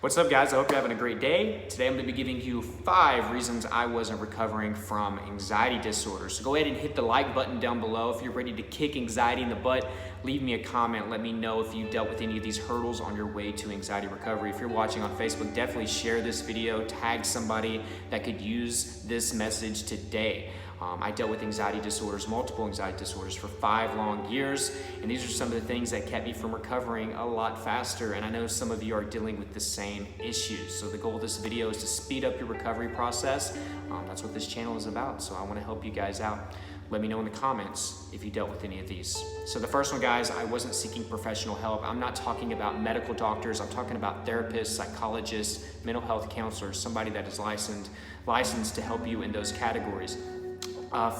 What's up, guys? I hope you're having a great day. Today I'm going to be giving you 5 reasons I wasn't recovering from anxiety disorder. So go ahead and hit the like button down below. If you're ready to kick anxiety in the butt, leave me a comment. Let me know if you dealt with any of these hurdles on your way to anxiety recovery. If you're watching on Facebook, definitely share this video, tag somebody that could use this message today. I dealt with anxiety disorders, multiple anxiety disorders for 5 long years, and these are some of the things that kept me from recovering a lot faster, and I know some of you are dealing with the same issues. So the goal of this video is to speed up your recovery process. That's what this channel is about, so I want to help you guys out. Let me know in the comments if you dealt with any of these. So the first one, guys, I wasn't seeking professional help. I'm not talking about medical doctors. I'm talking about therapists, psychologists, mental health counselors, somebody that is licensed to help you in those categories.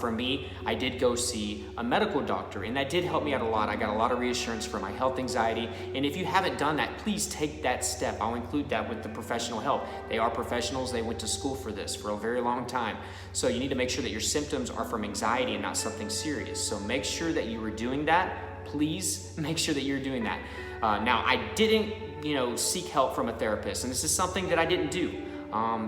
For me, I did go see a medical doctor, and that did help me out a lot. I got a lot of reassurance for my health anxiety, and if you haven't done that, please take that step. I'll include that with the professional help. They are professionals. They went to school for this for a very long time. So you need to make sure that your symptoms are from anxiety and not something serious. So make sure that you are doing that. Please make sure that you're doing that. Now, I didn't, seek help from a therapist, and this is something that I didn't do.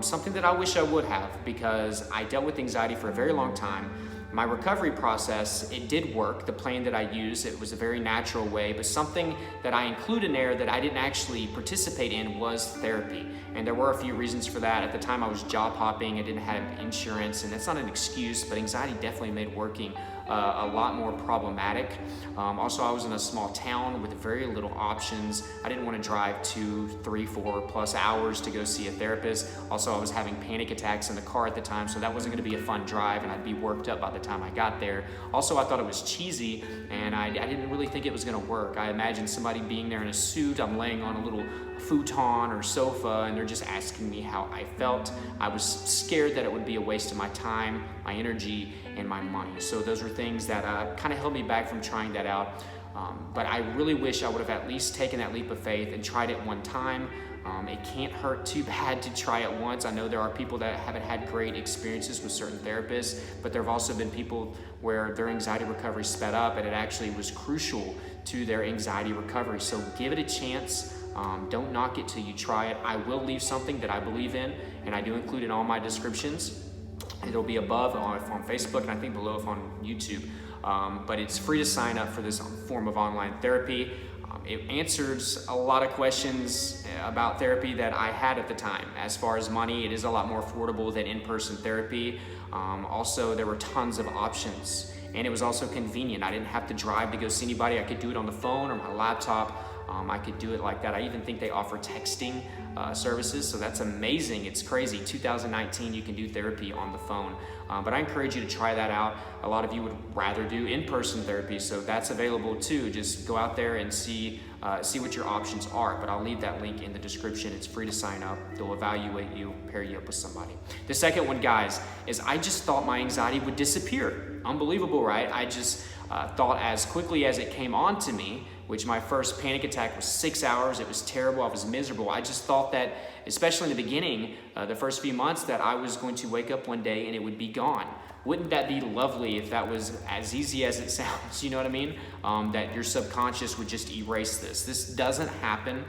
Something that I wish I would have, because I dealt with anxiety for a very long time. My recovery process, it did work. The plan that I used, it was a very natural way, but something that I include in there that I didn't actually participate in was therapy. And there were a few reasons for that. At the time I was job hopping, I didn't have insurance, and that's not an excuse, but anxiety definitely made working a lot more problematic. Also, I was in a small town with very little options. I didn't want to drive 2, 3, 4+ hours to go see a therapist. Also, I was having panic attacks in the car at the time, so that wasn't going to be a fun drive, and I'd be worked up by the time I got there. Also, I thought it was cheesy, and I didn't really think it was going to work. I imagined somebody being there in a suit. I'm laying on a little futon or sofa, and they're just asking me how I felt. I was scared that it would be a waste of my time, my energy, and my money. So those were things that kind of held me back from trying that out. But I really wish I would have at least taken that leap of faith and tried it one time. It can't hurt too bad to try it once. I know there are people that haven't had great experiences with certain therapists, but there have also been people where their anxiety recovery sped up, and it actually was crucial to their anxiety recovery. So give it a chance. Don't knock it till you try it. I will leave something that I believe in, and I do include in all my descriptions. It'll be above on Facebook, and I think below on YouTube. But it's free to sign up for this form of online therapy. It answers a lot of questions about therapy that I had at the time. As far as money, it is a lot more affordable than in-person therapy. Also, there were tons of options, and it was also convenient. I didn't have to drive to go see anybody. I could do it on the phone or my laptop. I could do it like that. I even think they offer texting services, so that's amazing. It's crazy. 2019, you can do therapy on the phone. But I encourage you to try that out. A lot of you would rather do in-person therapy, so that's available too. Just go out there and see what your options are. But I'll leave that link in the description. It's free to sign up. They'll evaluate you, pair you up with somebody. The second one, guys, is I just thought my anxiety would disappear. Unbelievable, right? I just thought as quickly as it came on to me, which my first panic attack was 6 hours. It was terrible. I was miserable. I just thought that, especially in the beginning, the first few months, that I was going to wake up one day and it would be gone. Wouldn't that be lovely if that was as easy as it sounds? You know what I mean? That your subconscious would just erase this. This doesn't happen.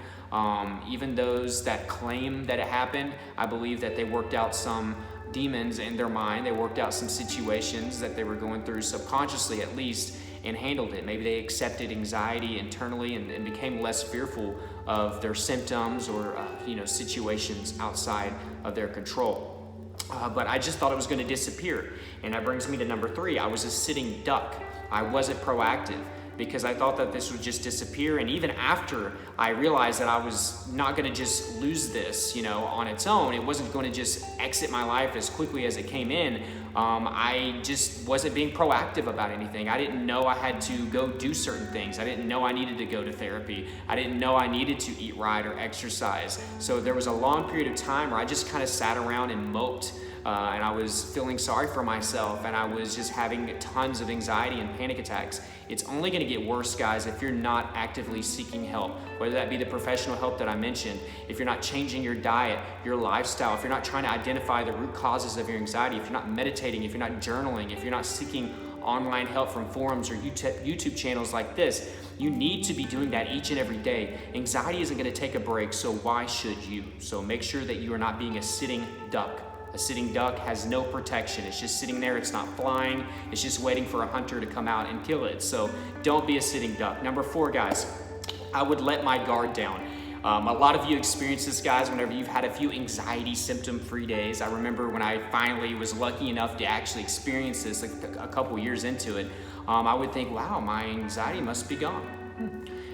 Even those that claim that it happened, I believe that they worked out some demons in their mind. They worked out some situations that they were going through subconsciously, at least, and handled it. Maybe they accepted anxiety internally and became less fearful of their symptoms or situations outside of their control. But I just thought it was going to disappear. And that brings me to number 3. I was a sitting duck. I wasn't proactive, because I thought that this would just disappear. And even after I realized that I was not going to just lose this, on its own, it wasn't going to just exit my life as quickly as it came in. I just wasn't being proactive about anything. I didn't know I had to go do certain things. I didn't know I needed to go to therapy. I didn't know I needed to eat right or exercise. So there was a long period of time where I just kind of sat around and moped. And I was feeling sorry for myself, and I was just having tons of anxiety and panic attacks. It's only going to get worse, guys, if you're not actively seeking help, whether that be the professional help that I mentioned, if you're not changing your diet, your lifestyle, if you're not trying to identify the root causes of your anxiety, if you're not meditating, if you're not journaling, if you're not seeking online help from forums or YouTube channels like this. you need to be doing that each and every day. Anxiety isn't going to take a break, so why should you? So make sure that you are not being a sitting duck. A sitting duck has no protection. It's just sitting there, it's not flying, it's just waiting for a hunter to come out and kill it. So don't be a sitting duck. Number 4, guys, I would let my guard down. A lot of you experience this, guys, whenever you've had a few anxiety symptom-free days. I remember when I finally was lucky enough to actually experience this a couple years into it, I would think, wow, my anxiety must be gone.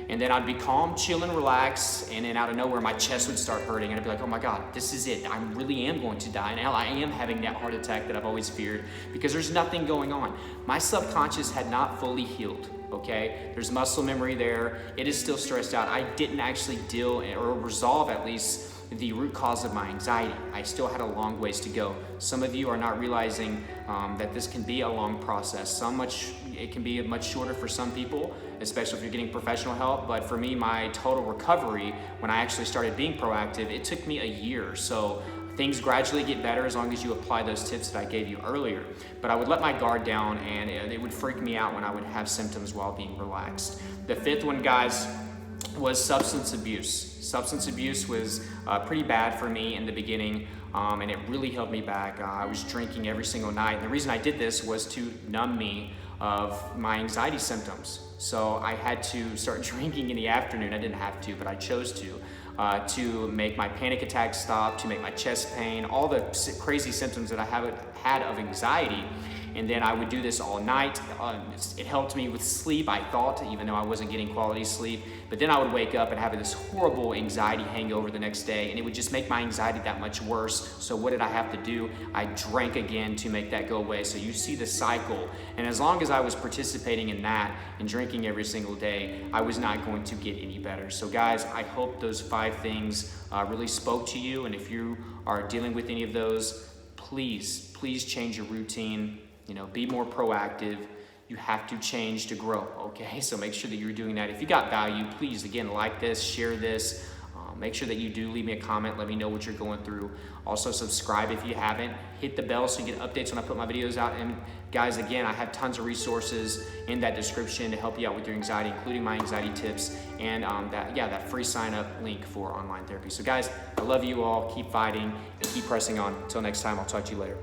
And then I'd be calm, chill, and relax, and then out of nowhere, my chest would start hurting, and I'd be like, oh my God, this is it. I really am going to die. Now I am having that heart attack that I've always feared because there's nothing going on. My subconscious had not fully healed, okay? There's muscle memory there. It is still stressed out. I didn't actually deal or resolve at least the root cause of my anxiety. I still had a long ways to go. Some of you are not realizing that this can be a long process. It can be much shorter for some people, especially if you're getting professional help. But for me, my total recovery, when I actually started being proactive, it took me a year. So things gradually get better as long as you apply those tips that I gave you earlier. But I would let my guard down, and it would freak me out when I would have symptoms while being relaxed. The 5th one, guys, was substance abuse. Substance abuse was pretty bad for me in the beginning, and it really held me back. I was drinking every single night, and the reason I did this was to numb me of my anxiety symptoms. So I had to start drinking in the afternoon. I didn't have to, but I chose to make my panic attacks stop, to make my chest pain, all the crazy symptoms that I had of anxiety. And then I would do this all night. It helped me with sleep, I thought, even though I wasn't getting quality sleep. But then I would wake up and have this horrible anxiety hangover the next day, and it would just make my anxiety that much worse. So what did I have to do? I drank again to make that go away. So you see the cycle. And as long as I was participating in that and drinking every single day, I was not going to get any better. So guys, I hope those 5 things really spoke to you. And if you are dealing with any of those, please change your routine. Be more proactive. You have to change to grow, okay? So make sure that you're doing that. If you got value, please, again, like this, share this. Make sure that you do leave me a comment. Let me know what you're going through. Also, subscribe if you haven't. Hit the bell so you get updates when I put my videos out. And guys, again, I have tons of resources in that description to help you out with your anxiety, including my anxiety tips and that free sign-up link for online therapy. So guys, I love you all. Keep fighting and keep pressing on. Until next time, I'll talk to you later.